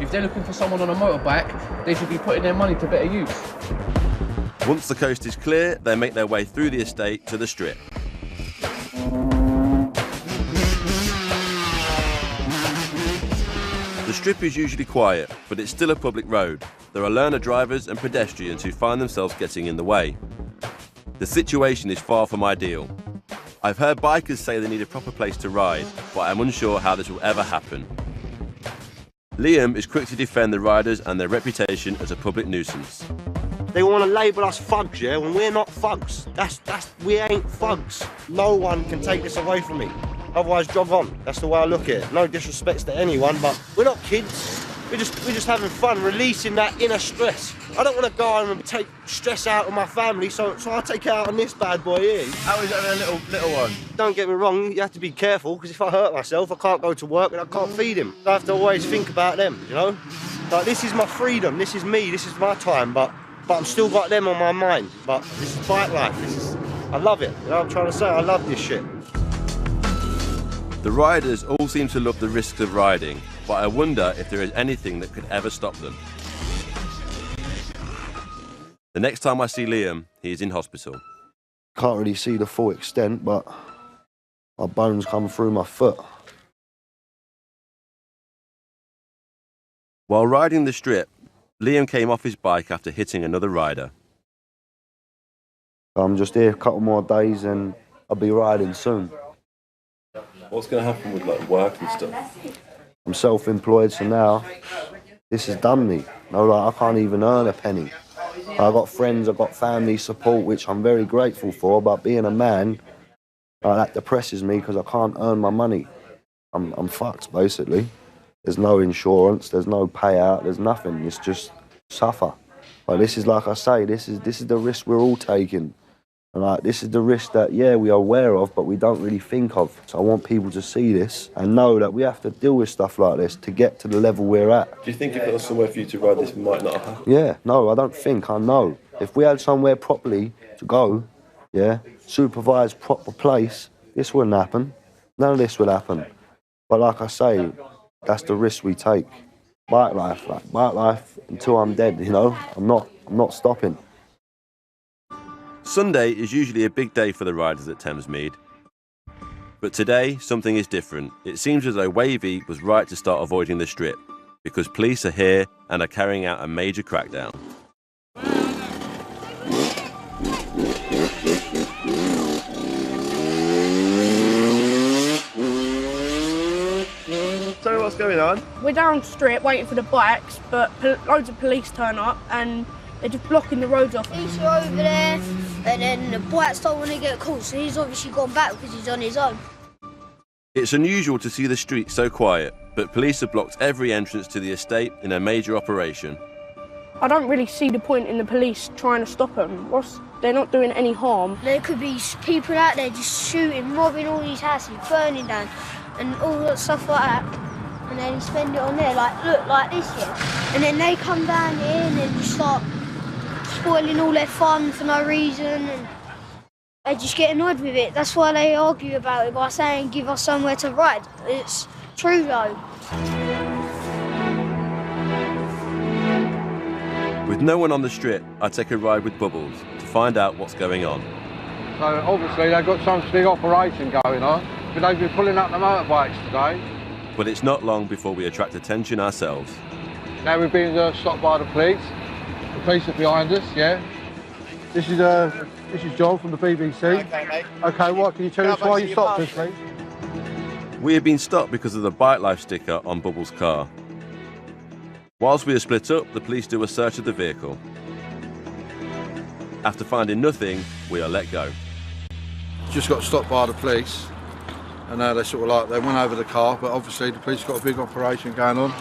If they're looking for someone on a motorbike, they should be putting their money to better use. Once the coast is clear, they make their way through the estate to the strip. The strip is usually quiet, but it's still a public road. There are learner drivers and pedestrians who find themselves getting in the way. The situation is far from ideal. I've heard bikers say they need a proper place to ride, but I'm unsure how this will ever happen. Liam is quick to defend the riders and their reputation as a public nuisance. They want to label us thugs, yeah, when we're not thugs. We ain't thugs. No one can take this away from me. Otherwise, jog on. That's the way I look at it. No disrespects to anyone, but we're not kids. We're just having fun, releasing that inner stress. I don't want to go home and take stress out of my family, so I take it out on this bad boy here. How is that a little one? Don't get me wrong, you have to be careful, because if I hurt myself, I can't go to work and I can't feed him. I have to always think about them, you know? Like, this is my freedom, this is me, this is my time, but I'm still got them on my mind. But this is bike life, I love it. You know what I'm trying to say? I love this shit. The riders all seem to love the risks of riding, but I wonder if there is anything that could ever stop them. The next time I see Liam, he is in hospital. Can't really see the full extent, but my bones come through my foot. While riding the strip, Liam came off his bike after hitting another rider. I'm just here a couple more days and I'll be riding soon. What's going to happen with like work and stuff? I'm self-employed, so now this has done me. No, like, I can't even earn a penny. I've got friends, I've got family support, which I'm very grateful for, but being a man, that depresses me because I can't earn my money. I'm fucked, basically. There's no insurance, there's no payout, there's nothing. It's just suffer. But this is, like I say, this is the risk we're all taking. And like, this is the risk that, yeah, we are aware of, but we don't really think of. So I want people to see this and know that we have to deal with stuff like this to get to the level we're at. Do you think if there was somewhere for you to ride, this might not happen? Yeah, no, I don't think, I know. If we had somewhere properly to go, yeah, supervised, proper place, this wouldn't happen. None of this would happen. But like I say, that's the risk we take. Bike life until I'm dead, you know? I'm not stopping. Sunday is usually a big day for the riders at Thamesmead. But today, something is different. It seems as though Wavy was right to start avoiding the strip, because police are here and are carrying out a major crackdown. Tell me what's going on. We're down strip waiting for the bikes, but loads of police turn up and they're just blocking the roads off. Police are over there, and then the bikes don't want to get caught, so he's obviously gone back because he's on his own. It's unusual to see the streets so quiet, but police have blocked every entrance to the estate in a major operation. I don't really see the point in the police trying to stop them. They're not doing any harm. There could be people out there just shooting, robbing all these houses, burning down, and all that stuff like that. And then he spend it on there, like, look, like this here. And then they come down here and then just start spoiling all their fun for no reason. And they just get annoyed with it. That's why they argue about it by saying, give us somewhere to ride. It's true, though. With no one on the strip, I take a ride with Bubbles to find out what's going on. So obviously they've got some big operation going on, but they've been pulling up the motorbikes today. But it's not long before we attract attention ourselves. Now we're being stopped by the police. The police are behind us, yeah. This is John from the BBC. Okay, mate. Okay, what, can you tell us why you stopped us, please? We have been stopped because of the BikeLife sticker on Bubbles' car. Whilst we are split up, the police do a search of the vehicle. After finding nothing, we are let go. Just got stopped by the police, and they went over the car, but obviously the police got a big operation going on.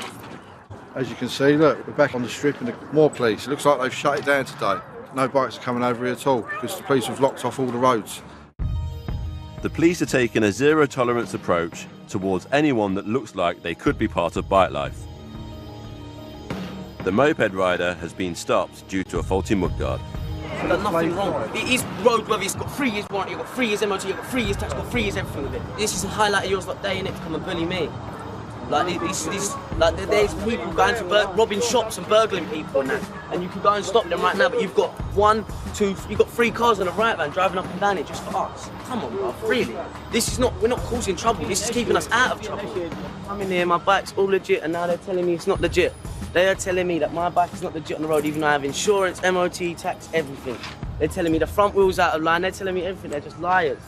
As you can see, look, we're back on the strip and more police. It looks like they've shut it down today. No bikes are coming over here at all because the police have locked off all the roads. The police are taking a zero-tolerance approach towards anyone that looks like they could be part of BikeLife. The moped rider has been stopped due to a faulty mudguard. There's nothing wrong. It is roadworthy, it's got 3 years warranty, you've got 3 years MOT, you've got 3 years tax, you've got 3 years everything with it. This is a highlight of yours lot day, innit, to come and bully me. Like there's people going to robbing shops and burgling people and that, and you can go and stop them right now. But you've got you've got 3 cars on the right van driving up and down it just for us. Come on, bro, really? We're not causing trouble. This is keeping us out of trouble. I'm in here, my bike's all legit, and now they're telling me it's not legit. They are telling me that my bike is not legit on the road, even though I have insurance, MOT, tax, everything. They're telling me the front wheel's out of line. They're telling me everything. They're just liars.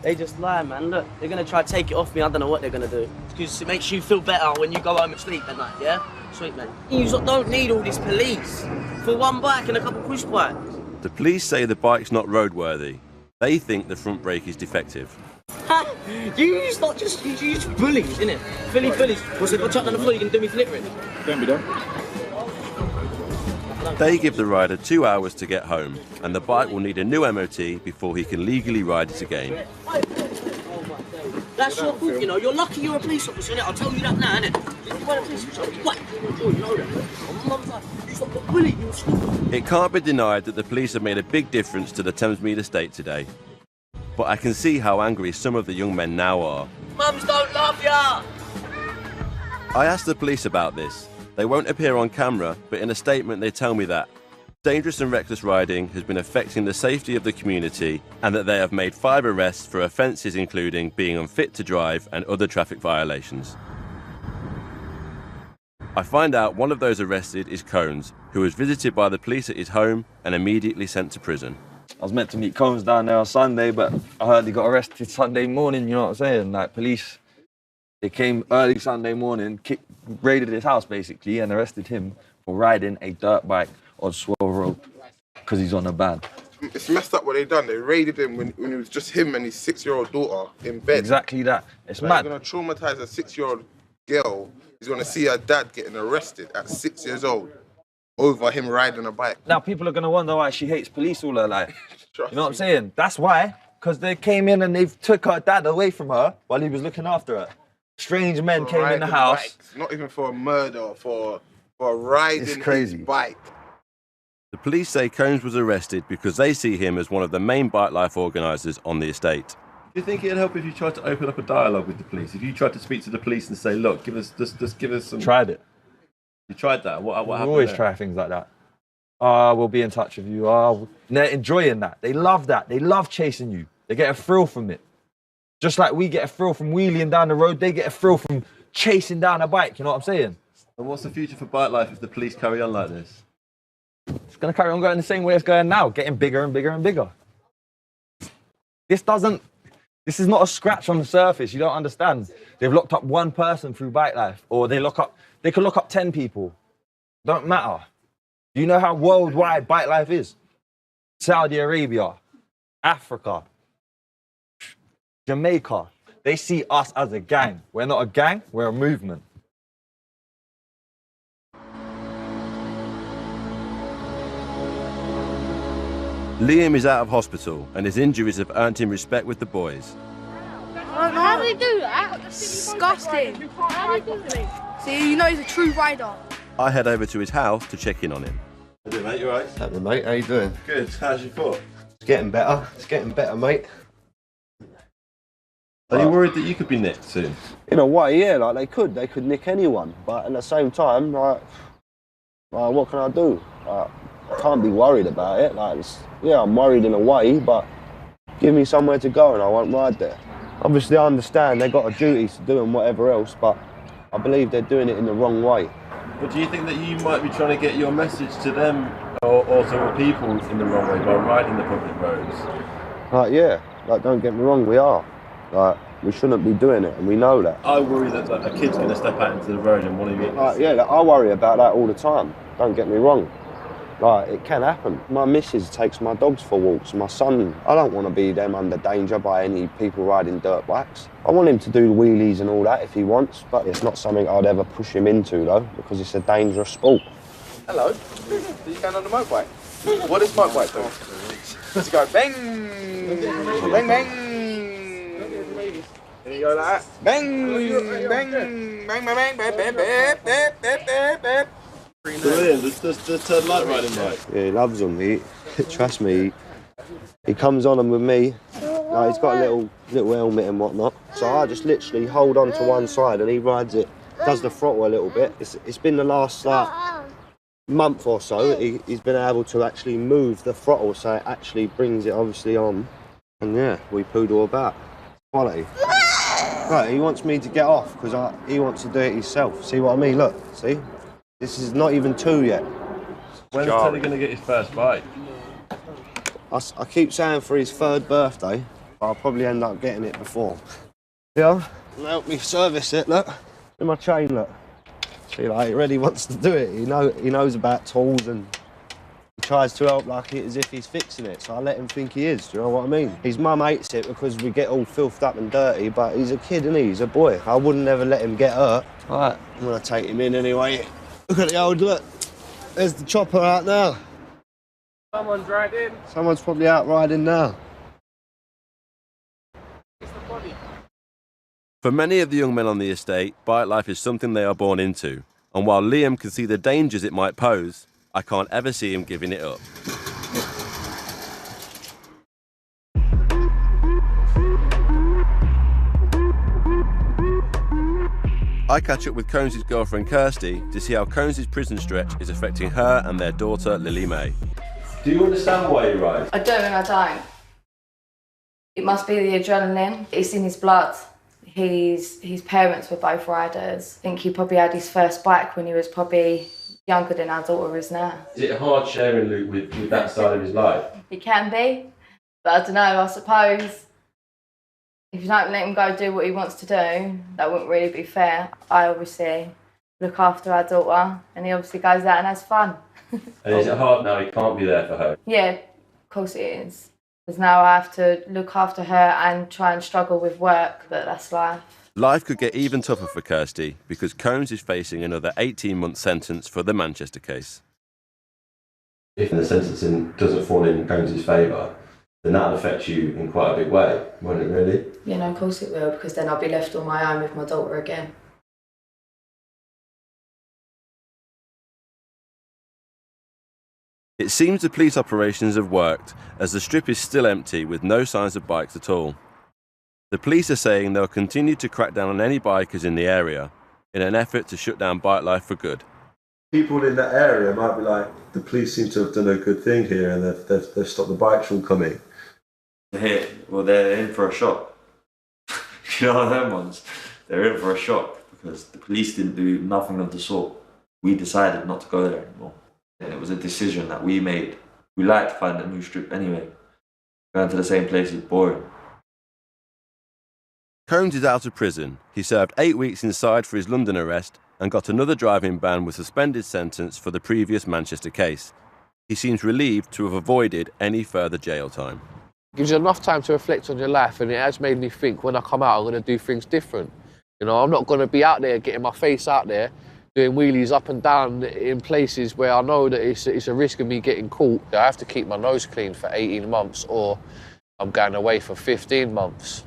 They just lie, man. Look, they're gonna try to take it off me. I don't know what they're gonna do. Because it makes you feel better when you go home and sleep at night, yeah? Sweet, man. You don't need all this police for one bike and a couple push bikes. The police say the bike's not roadworthy. They think the front brake is defective. You use bullies, innit? Bullies. What's it got chucked on the floor? You can do me flickering. Don't be done. They give the rider 2 hours to get home, and the bike will need a new MOT before he can legally ride it again. That's your fault, you know. You're lucky you're a police officer, innit? I'll tell you that now, innit? You weren't a police officer, what? You know that. You stopped the bully, you stupid. It can't be denied that the police have made a big difference to the Thamesmead estate today. But I can see how angry some of the young men now are. Mums don't love ya! I asked the police about this. They won't appear on camera, but in a statement they tell me that dangerous and reckless riding has been affecting the safety of the community and that they have made 5 arrests for offences including being unfit to drive and other traffic violations. I find out one of those arrested is Cones, who was visited by the police at his home and immediately sent to prison. I was meant to meet Cones down there on Sunday, but I heard he got arrested Sunday morning, you know what I'm saying? Like, police, they came early Sunday morning, raided his house basically, and arrested him for riding a dirt bike on Swell Road because he's on a ban. It's messed up what they done. They raided him when it was just him and his 6-year-old daughter in bed. Exactly that. It's mad. They're going to traumatise a 6-year-old girl. He's going to see her dad getting arrested at 6 years old over him riding a bike. Now people are going to wonder why she hates police all her life. Trust You know what I'm me. saying? That's why. Because they came in and they took her dad away from her while he was looking after her. Strange men For came in the riding house. bikes, not even for a murder, for riding It's crazy. his bike. The police say Cones was arrested because they see him as one of the main BikeLife organisers on the estate. Do you think it'd help if you tried to open up a dialogue with the police? If you tried to speak to the police and say, look, just give us some... Tried it. You tried that? What We happened always there? try things like that. We'll be in touch with you. And they're enjoying that. They love that. They love chasing you. They get a thrill from it. Just like we get a thrill from wheeling down the road, they get a thrill from chasing down a bike. You know what I'm saying? And what's the future for BikeLife if the police carry on like this? It's going to carry on going the same way it's going now, getting bigger and bigger and bigger. This is not a scratch on the surface. You don't understand. They've locked up one person through BikeLife, or they could lock up 10 people. Don't matter. Do you know how worldwide BikeLife is? Saudi Arabia, Africa, Jamaica. They see us as a gang. We're not a gang, we're a movement. Liam is out of hospital and his injuries have earned him respect with the boys. How do they do that? Disgusting. How do they do it? See, you know he's a true rider. I head over to his house to check in on him. How you doing, mate? You alright? Happening, mate? How you doing? Good. How's your foot? It's getting better. It's getting better, mate. Are you worried that you could be nicked soon? In a way, yeah. Like they could nick anyone. But at the same time, like what can I do? I can't be worried about it. Yeah, I'm worried in a way, but give me somewhere to go and I won't ride there. Obviously, I understand they've got a duty to do and whatever else, but I believe they're doing it in the wrong way. But do you think that you might be trying to get your message to them or to the people in the wrong way by riding the public roads? Yeah, don't get me wrong, we are. We shouldn't be doing it, and we know that. I worry that a kid's going to step out into the road and one of you... I worry about that all the time. Don't get me wrong. It can happen. My missus takes my dogs for walks. My son, I don't want to be them under danger by any people riding dirt bikes. I want him to do wheelies and all that if he wants, but it's not something I'd ever push him into, though, because it's a dangerous sport. Hello. Are you going on the motorbike? What does motorbike do? Does it go bang, bang, bang? And you go like that. Bang, bang, bang, bang, bang, bang, bang, bang, bang, bang. Brilliant. Does Ted like riding bike? Yeah, he loves them. Trust me, he comes on them with me. He's got a little helmet and whatnot. So I just literally hold on to one side and he rides it does the throttle a little bit. It's been the last month or so he's been able to actually move the throttle, so it actually brings it obviously on. And yeah, we poodle about. Quality. Right, he wants me to get off because he wants to do it himself. See what I mean? Look, see? This is not even 2 yet. When's Teddy going to get his first bike? I keep saying for his 3rd birthday, but I'll probably end up getting it before. Yeah, help me service it, look. In my chain, look. See, like, he really wants to do it. He knows about tools and he tries to help like it as if he's fixing it, so I let him think he is, do you know what I mean? His mum hates it because we get all filthed up and dirty, but he's a kid, isn't he? He's a boy. I wouldn't ever let him get hurt. All right, I'm gonna take him in anyway. Look at the old look. There's the chopper out now. Someone's riding. Someone's probably out riding now. It's the body. For many of the young men on the estate, bike life is something they are born into. And while Liam can see the dangers it might pose, I can't ever see him giving it up. I catch up with Cones' girlfriend Kirsty to see how Cones' prison stretch is affecting her and their daughter Lily May. Do you understand why you ride? I don't and I don't. It must be the adrenaline. It's in his blood. His parents were both riders. I think he probably had his first bike when he was probably younger than our daughter is now. Is it hard sharing Luke with that side of his life? It can be, but I don't know, I suppose if you don't let him go do what he wants to do, that wouldn't really be fair. I obviously look after our daughter and he obviously goes out and has fun. And is it hard now he can't be there for her? Yeah, of course it is. Because now I have to look after her and try and struggle with work, but that's life. Life could get even tougher for Kirsty because Cones is facing another 18-month sentence for the Manchester case. If the sentencing doesn't fall in Cones' favour, then that'll affect you in quite a big way, won't it really? Yeah, no, of course it will, because then I'll be left on my own with my daughter again. It seems the police operations have worked, as the strip is still empty with no signs of bikes at all. The police are saying they'll continue to crack down on any bikers in the area in an effort to shut down bike life for good. People in that area might be like, the police seem to have done a good thing here and they've stopped the bikes from coming. They're in for a shock. You know them ones? They're in for a shock because the police didn't do nothing of the sort. We decided not to go there anymore. And it was a decision that we made. We like to find a new strip anyway. Going to the same place is boring. Cones is out of prison. He served 8 weeks inside for his London arrest and got another driving ban with suspended sentence for the previous Manchester case. He seems relieved to have avoided any further jail time. Gives you enough time to reflect on your life, and it has made me think when I come out I'm going to do things different. You know, I'm not going to be out there getting my face out there doing wheelies up and down in places where I know that it's a risk of me getting caught. I have to keep my nose clean for 18 months or I'm going away for 15 months.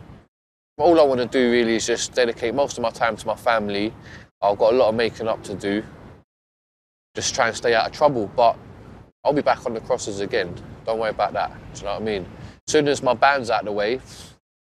All I want to do really is just dedicate most of my time to my family. I've got a lot of making up to do. Just try and stay out of trouble, but I'll be back on the crosses again. Don't worry about that, do you know what I mean? As soon as my band's out of the way,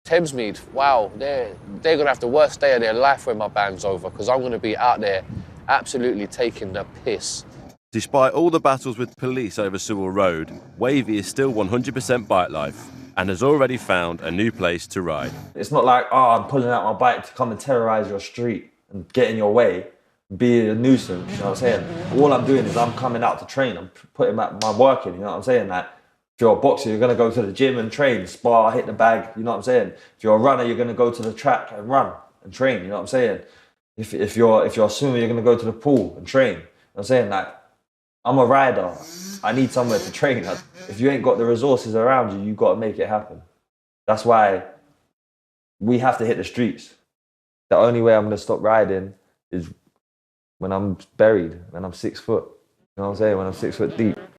Thamesmead, wow, they're going to have the worst day of their life when my band's over because I'm going to be out there absolutely taking the piss. Despite all the battles with police over Sewell Road, Wavy is still 100% bike life and has already found a new place to ride. It's not like, oh, I'm pulling out my bike to come and terrorise your street and get in your way, be a nuisance, you know what I'm saying? All I'm doing is I'm coming out to train, I'm putting my work in, you know what I'm saying? Like, if you're a boxer, you're going to go to the gym and train, spar, hit the bag, you know what I'm saying? If you're a runner, you're going to go to the track and run and train, you know what I'm saying? If you're a swimmer, you're going to go to the pool and train. You know what I'm saying? Like, I'm a rider. I need somewhere to train. If you ain't got the resources around you, you've got to make it happen. That's why we have to hit the streets. The only way I'm going to stop riding is when I'm buried, when I'm 6 foot. You know what I'm saying? When I'm 6 foot deep.